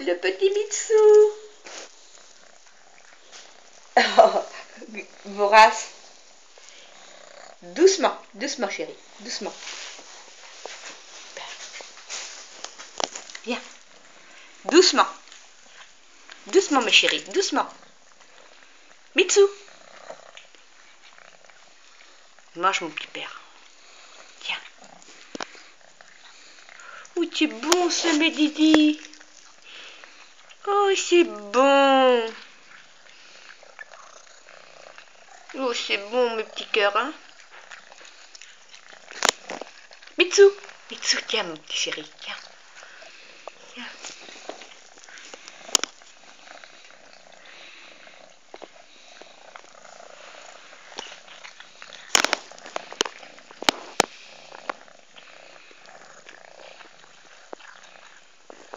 le petit Mitsou. Oh, vorace. Doucement, doucement chérie, doucement. Viens. Doucement. Doucement mes chéris, doucement. Mitsou. Mange mon petit père. Tiens. Oh, c'est bon ce mes Didi. Oh, c'est bon. Oh, c'est bon mes petits cœurs, hein. Mitsou. Mitsou, tiens mon petit chéri, tiens. Tiens.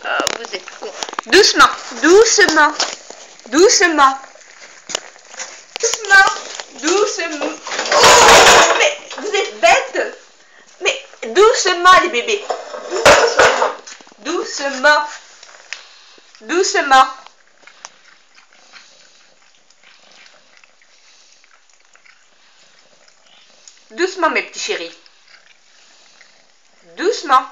Ah, vous êtes con. Doucement, doucement, doucement. Doucement, doucement. Oh, mais vous êtes bêtes. Mais doucement les bébés. Doucement, doucement, doucement. Doucement mes petits chéris. Doucement.